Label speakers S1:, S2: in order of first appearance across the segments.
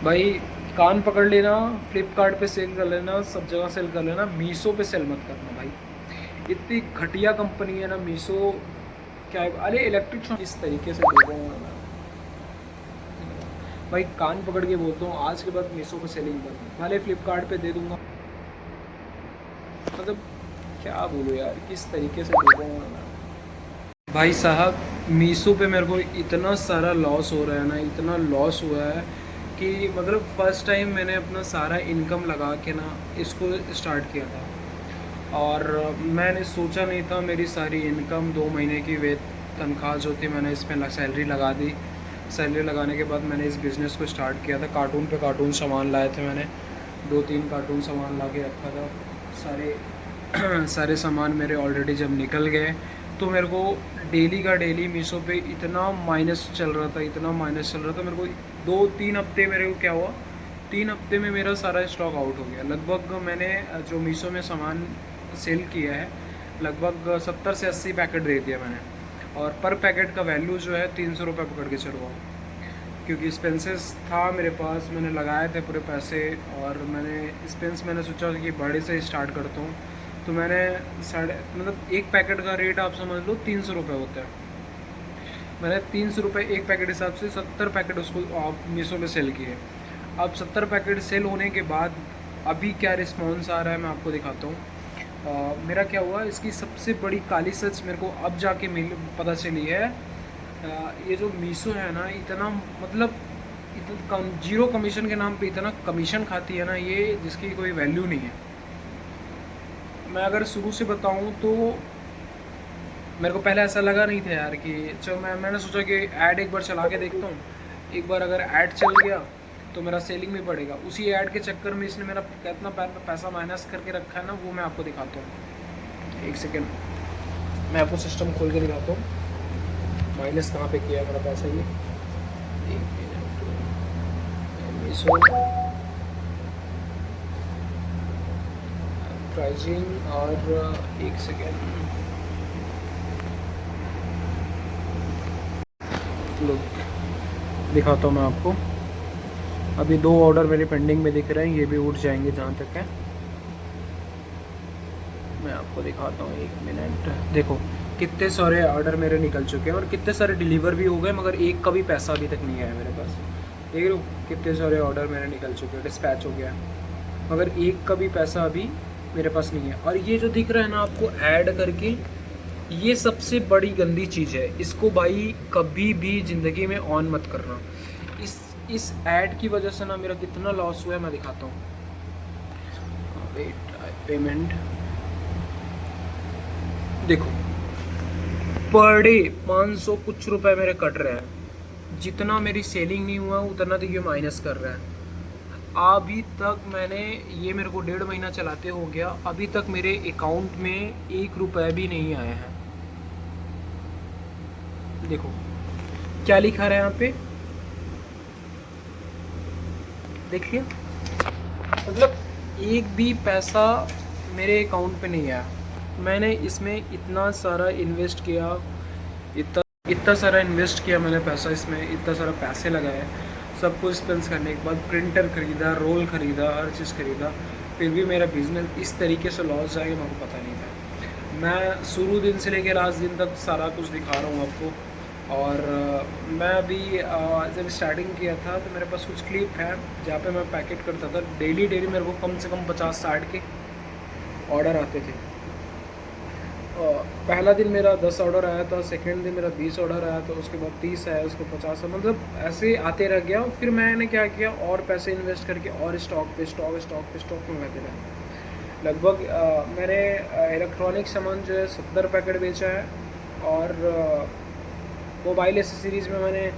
S1: भाई कान पकड़ लेना, फ्लिपकार्ट पे सेल कर लेना, सब जगह सेल कर लेना, मीशो पे सेल मत करना भाई। इतनी घटिया कंपनी है ना मीशो। क्या है, अरे इलेक्ट्रिक किस तरीके से लोगों में भाई कान पकड़ के बोलता हूँ आज के बाद मीशो पे सेलिंग कर, भले फ्लिपकार्ट पे दे दूंगा। मतलब क्या बोलूँ यार, किस तरीके से लोगों में भाई साहब। मीशो पे मेरे को इतना सारा लॉस हो रहा है ना, इतना लॉस हुआ है कि मतलब फ़र्स्ट टाइम मैंने अपना सारा इनकम लगा के ना इसको स्टार्ट किया था। और मैंने सोचा नहीं था मेरी सारी इनकम 2 महीने की तनख्वाह जो थी मैंने इसमें सैलरी लगा दी। सैलरी लगाने के बाद मैंने इस बिज़नेस को स्टार्ट किया था। कार्टून पे कार्टून सामान लाए थे मैंने, 2-3 कार्टून सामान ला के रखा था। सारे सारे सामान मेरे ऑलरेडी जब निकल गए तो मेरे को डेली का डेली मीशो पे इतना माइनस चल रहा था, इतना माइनस चल रहा था। मेरे को 2-3 हफ्ते मेरे को क्या हुआ, 3 हफ्ते में मेरा सारा स्टॉक आउट हो गया। लगभग मैंने जो मीशो में सामान सेल किया है लगभग 70 से 80 पैकेट दे दिया मैंने। और पर पैकेट का वैल्यू जो है 300 रुपये पकड़ के चलो, क्योंकि एक्सपेंसेस था मेरे पास, मैंने लगाए थे पूरे पैसे। और मैंने एक्सपेंस मैंने सोचा कि बड़े से स्टार्ट करता हूँ, तो मैंने मतलब एक पैकेट का रेट आप समझ लो 300 रुपये होता है। मैंने 300 रुपये एक पैकेट हिसाब से 70 पैकेट उसको आप मीशो में सेल किए। अब 70 पैकेट सेल होने के बाद अभी क्या रिस्पॉन्स आ रहा है मैं आपको दिखाता हूँ। मेरा क्या हुआ, इसकी सबसे बड़ी काली सच मेरे को अब जाके पता चली है। ये जो मीशो है ना, इतना मतलब इतना जीरो कमीशन के नाम पे इतना कमीशन खाती है ना ये, जिसकी कोई वैल्यू नहीं है। मैं अगर शुरू से बताऊं तो मेरे को पहले ऐसा लगा नहीं था यार कि चलो मैंने सोचा कि ऐड एक बार चला के देखता हूँ। एक बार अगर ऐड चल गया तो मेरा सेलिंग भी बढ़ेगा। उसी ऐड के चक्कर में इसने मेरा कितना पैसा माइनस करके रखा है ना, वो मैं आपको दिखाता हूँ। एक सेकेंड, मैं आपको सिस्टम खोल के दिखाता हूँ माइनस कहाँ पे किया मेरा पैसा ये। एक मिनट, मीशो प्राइजिंग, और एक सेकेंड लो दिखाता हूँ मैं आपको। अभी 2 ऑर्डर मेरे पेंडिंग में दिख रहे हैं, ये भी उठ जाएंगे जहाँ तक है। मैं आपको दिखाता हूँ, एक मिनट। देखो कितने सारे ऑर्डर मेरे निकल चुके हैं और कितने सारे डिलीवर भी हो गए, मगर एक का भी पैसा अभी तक नहीं आया मेरे पास। देख लो कितने सारे ऑर्डर मेरे निकल चुके हैं, डिस्पैच हो गया, मगर एक का भी पैसा अभी मेरे पास नहीं है। और ये जो दिख रहा है ना आपको ऐड करके, ये सबसे बड़ी गंदी चीज़ है। इसको भाई कभी भी ज़िंदगी में ऑन मत करना। इस ऐड की वजह से ना मेरा कितना लॉस हुआ है मैं दिखाता हूँ। वेट, पेमेंट देखो, पर डे 500 कुछ रुपए मेरे कट रहे हैं। जितना मेरी सेलिंग नहीं हुआ उतना तो ये माइनस कर रहा है। अभी तक मैंने ये मेरे को 1.5 महीना चलाते हो गया, अभी तक मेरे अकाउंट में 1 रुपया भी नहीं आया है। देखो क्या लिखा रहा है यहाँ पे, देखिए, मतलब एक भी पैसा मेरे अकाउंट पे नहीं आया। मैंने इसमें इतना सारा इन्वेस्ट किया, इतना इतना सारा इन्वेस्ट किया मैंने पैसा इसमें, इतना सारा पैसे लगाए, सब कुछ स्पेंस करने के बाद प्रिंटर ख़रीदा, रोल ख़रीदा, हर चीज़ ख़रीदा, फिर भी मेरा बिज़नेस इस तरीके से लॉस जाएगा मेरे को पता नहीं था। मैं शुरू दिन से लेकर लास्ट दिन तक सारा कुछ दिखा रहा हूँ आपको। और मैं अभी जब स्टार्टिंग किया था तो मेरे पास कुछ क्लिप है जहाँ पे मैं पैकेट करता था। डेली डेली मेरे को कम से कम 50-60 के ऑर्डर आते थे। पहला दिन मेरा 10 ऑर्डर आया था, सेकेंड दिन मेरा 20 ऑर्डर आया था, उसके बाद 30 आया, उसके 50, मतलब ऐसे आते रह गया। फिर मैंने क्या किया, और पैसे इन्वेस्ट करके और स्टॉक पे स्टॉक स्टॉक पे स्टॉक मंगाते रहे। लगभग मैंने इलेक्ट्रॉनिक सामान जो है 70 पैकेट बेचा है, और मोबाइल एसेसरीज़ में मैंने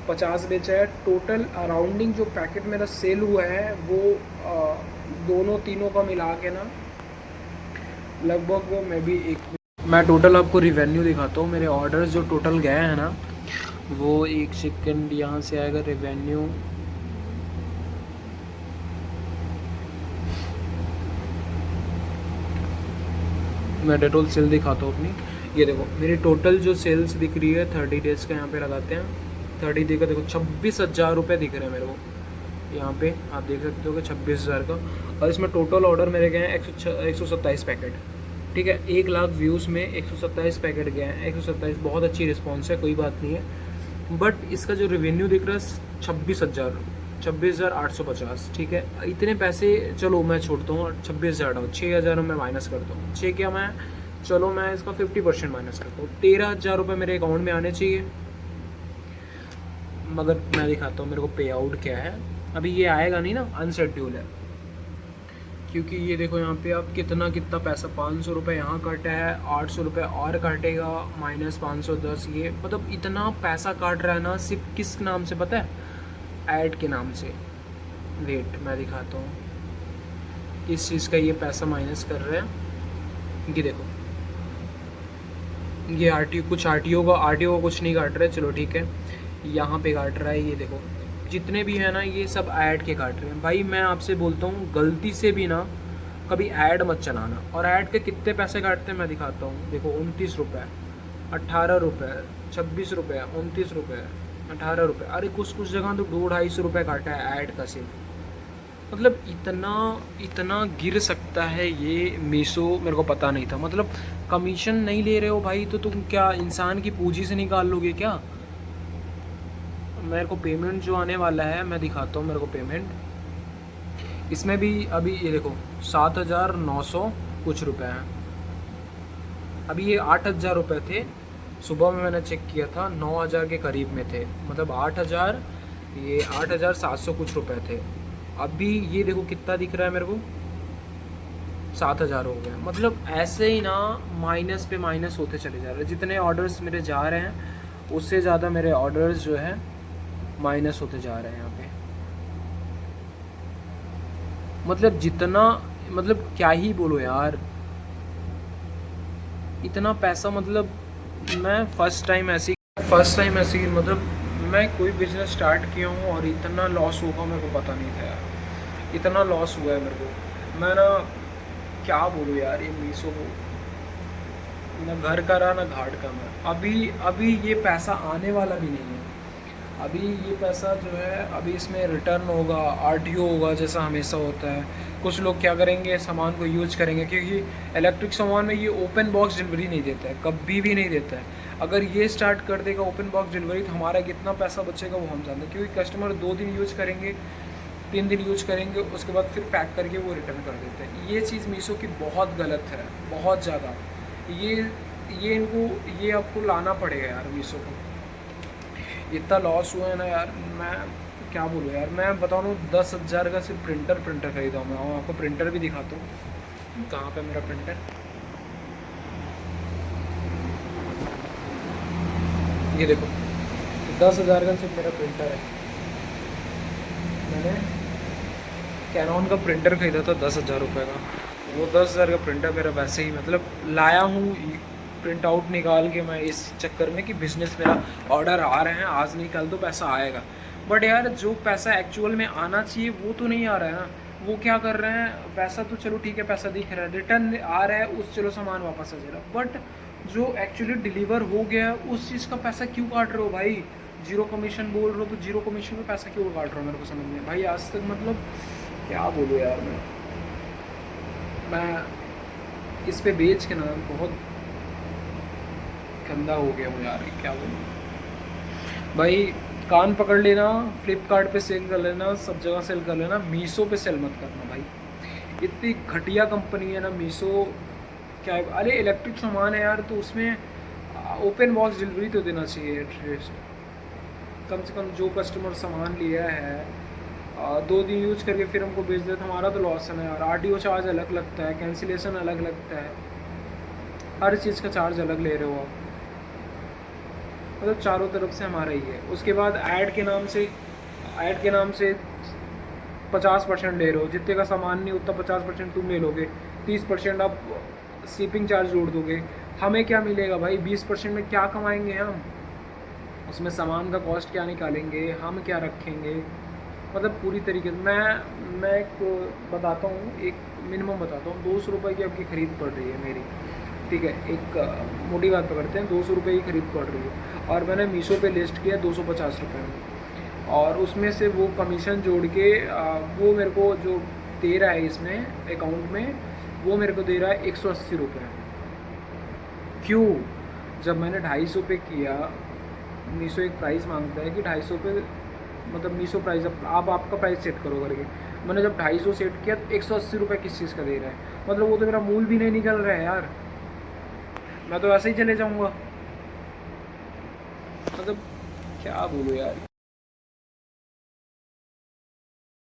S1: 50 बेचा है। टोटल अराउंडिंग जो पैकेट मेरा सेल हुआ है वो दोनों तीनों का मिला के ना लगभग मैं टोटल आपको रिवेन्यू दिखाता हूँ। मेरे ऑर्डर्स जो टोटल गए हैं ना, वो एक सेकंड यहाँ से आएगा रिवेन्यू। मैं टोटल सेल दिखाता हूँ अपनी। ये देखो मेरी टोटल जो सेल्स दिख रही है 30 डेज़ का, यहाँ पे लगाते हैं 30 डे का। देखो 26,000 रुपये दिख रहे हैं मेरे को, यहाँ पे आप देख सकते हो कि 26,000 का, और इसमें टोटल ऑर्डर मेरे गए हैं 127 पैकेट। ठीक है, 1 लाख व्यूज़ में 127 पैकेट गए हैं। 127 बहुत अच्छी रिस्पॉन्स है, कोई बात नहीं है। बट इसका जो रेवेन्यू दिख रहा है 26,850। ठीक है, इतने पैसे चलो मैं छोड़ता हूँ, 26,000 6,000 मैं माइनस करता हूँ। 6 क्या मैं, चलो मैं इसका 50% माइनस करता हूँ, 13,000 रुपये मेरे अकाउंट में आने चाहिए। मगर मैं दिखाता हूँ मेरे को पे आउट क्या है। अभी ये आएगा नहीं ना, अनशेड्यूल है, क्योंकि ये देखो यहाँ पे आप कितना कितना पैसा, 500 रुपये यहाँ काटा है, 800 रुपये और काटेगा, माइनस 510, ये मतलब इतना पैसा काट रहा है ना। सिर्फ किस नाम से पता है? ऐड के नाम से। वेट मैं दिखाता हूँ किस चीज़ का ये पैसा माइनस कर रहे हैं। ये देखो, ये कुछ आर टी ओ का कुछ नहीं काट रहे, चलो ठीक है, यहाँ पे काट रहा है। ये देखो जितने भी है ना, ये सब ऐड के काट रहे हैं। भाई मैं आपसे बोलता हूँ, गलती से भी ना कभी ऐड मत चलाना। और ऐड के कितने पैसे काटते हैं मैं दिखाता हूँ। देखो 29 रुपये, 18 रुपये, 26 रुपये, 29 रुपये, 18 रुपये। अरे कुछ कुछ जगह तो 200-250 रुपये काटा है ऐड का सिर्फ। मतलब इतना इतना गिर सकता है ये मीशो, मेरे को पता नहीं था। मतलब कमीशन नहीं ले रहे हो भाई, तो तुम क्या इंसान की पूंजी से निकाल लोगे क्या? मेरे को पेमेंट जो आने वाला है मैं दिखाता हूँ मेरे को पेमेंट। इसमें भी अभी ये देखो 7,900 कुछ रुपए हैं। अभी ये 8,000 रुपये थे, सुबह में मैंने चेक किया था 9,000 के करीब में थे। मतलब 8,000, ये 8,700 कुछ रुपए थे। अभी ये देखो कितना दिख रहा है मेरे को, 7,000 हो गया। मतलब ऐसे ही ना माइनस पे माइनस होते चले जा रहे हैं। जितने ऑर्डर्स मेरे जा रहे हैं उससे ज़्यादा मेरे ऑर्डर्स जो है माइनस होते जा रहे हैं यहाँ पे। मतलब जितना, मतलब क्या ही बोलो यार, इतना पैसा। मतलब मैं फर्स्ट टाइम ऐसी मतलब मैं कोई बिजनेस स्टार्ट किया हूँ और इतना लॉस होगा मेरे को पता नहीं था यार। इतना लॉस हुआ है मेरे को, मैं ना क्या बोलूँ यार। ये मीशो को ना घर का रहा ना घाट का। मैं अभी ये पैसा आने वाला भी नहीं है। अभी ये पैसा जो है, अभी इसमें रिटर्न होगा, आरटीओ होगा, जैसा हमेशा होता है। कुछ लोग क्या करेंगे, सामान को यूज करेंगे, क्योंकि इलेक्ट्रिक सामान में ये ओपन बॉक्स डिलीवरी नहीं देता है, कभी भी नहीं देता है। अगर ये स्टार्ट कर देगा ओपन बॉक्स डिलीवरी, तो हमारा कितना पैसा बचेगा वो हम जानते हैं। क्योंकि कस्टमर 2 दिन यूज करेंगे, 3 दिन यूज करेंगे, उसके बाद फिर पैक करके वो रिटर्न कर देते हैं। ये चीज़ मीशो की बहुत गलत है, बहुत ज़्यादा। ये इनको, ये आपको लाना पड़ेगा यार मीशो को। इतना लॉस हुआ है ना यार, मैं क्या बोलूँ यार। मैं बता रहा हूँ 10,000 का सिर्फ प्रिंटर खरीदा हूँ मैं। और आपको प्रिंटर भी दिखाता हूँ, कहाँ पे मेरा प्रिंटर। ये देखो 10,000 का सिर्फ मेरा प्रिंटर है। मैंने कैनॉन का प्रिंटर खरीदा था 10,000 रुपये का। वो 10,000 का प्रिंटर मेरा वैसे ही, मतलब लाया हूँ प्रिंट आउट निकाल के मैं, इस चक्कर में कि बिज़नेस मेरा, ऑर्डर आ रहे हैं, आज नहीं कल तो पैसा आएगा। बट यार जो पैसा एक्चुअल में आना चाहिए वो तो नहीं आ रहा है ना। वो क्या कर रहे हैं, पैसा तो चलो ठीक है, पैसा दिख रहा है, रिटर्न आ रहा है, उस चलो सामान वापस आ जाएगा। बट जो एक्चुअली डिलीवर हो गया उस चीज़ का पैसा क्यों काट रहे हो भाई? जीरो कमीशन बोल रहे हो, तो जीरो कमीशन में पैसा क्यों काट रहे हो, मेरे को समझ में भाई आज तक। मतलब क्या बोलूँ यार, मैं इस पे बेच के ना बहुत गंदा हो गया हूँ यार, क्या बोलूँ भाई। कान पकड़ लेना, फ्लिपकार्ट पे सेल कर लेना, सब जगह सेल कर लेना, मीशो पे सेल मत करना भाई। इतनी घटिया कंपनी है ना मीशो, क्या है। अरे इलेक्ट्रिक सामान है यार, तो उसमें ओपन बॉक्स डिलीवरी तो देना चाहिए एटलीस्ट। कम से कम जो कस्टमर सामान लिया है 2 दिन यूज करके फिर हमको भेज दे, तो हमारा तो लॉस है ना यार। आरटीओ चार्ज अलग लगता है, कैंसिलेशन अलग लगता है, हर चीज़ का चार्ज अलग ले रहे हो आप। मतलब चारों तरफ से हमारा ही है। उसके बाद ऐड के नाम से 50% ले रहे हो, जितने का सामान नहीं उतना 50% तुम ले लोगे, 30% आप शिपिंग चार्ज जोड़ दोगे। हमें क्या मिलेगा भाई? 20% में क्या कमाएंगे हम? उसमें सामान का कॉस्ट क्या निकालेंगे, हम क्या रखेंगे? मतलब पूरी तरीके से मैं एक बताता हूँ, एक मिनिमम बताता हूँ। 200 रुपये की आपकी ख़रीद पड़ रही है मेरी, ठीक है, एक मोटी बात पकड़ते हैं, 200 रुपये की ख़रीद पड़ रही है, और मैंने मीशो पे लिस्ट किया 250 रुपये में। और उसमें से वो कमीशन जोड़ के वो मेरे को जो दे रहा है इसमें अकाउंट में, वो मेरे को दे रहा है 180 रुपये। क्यों? जब मैंने 250 पे किया, मीशो एक प्राइस मांगता है कि 250 पे, मतलब मीशो प्राइस, आप आपका प्राइस सेट करो करके, मैंने जब 250 सेट किया तो 180 रुपये किस चीज़ का दे रहा है? मतलब वो तो मेरा मूल भी नहीं निकल रहा है यार, मैं तो ऐसे ही चले जाऊँगा। मतलब क्या बोलूँ यार।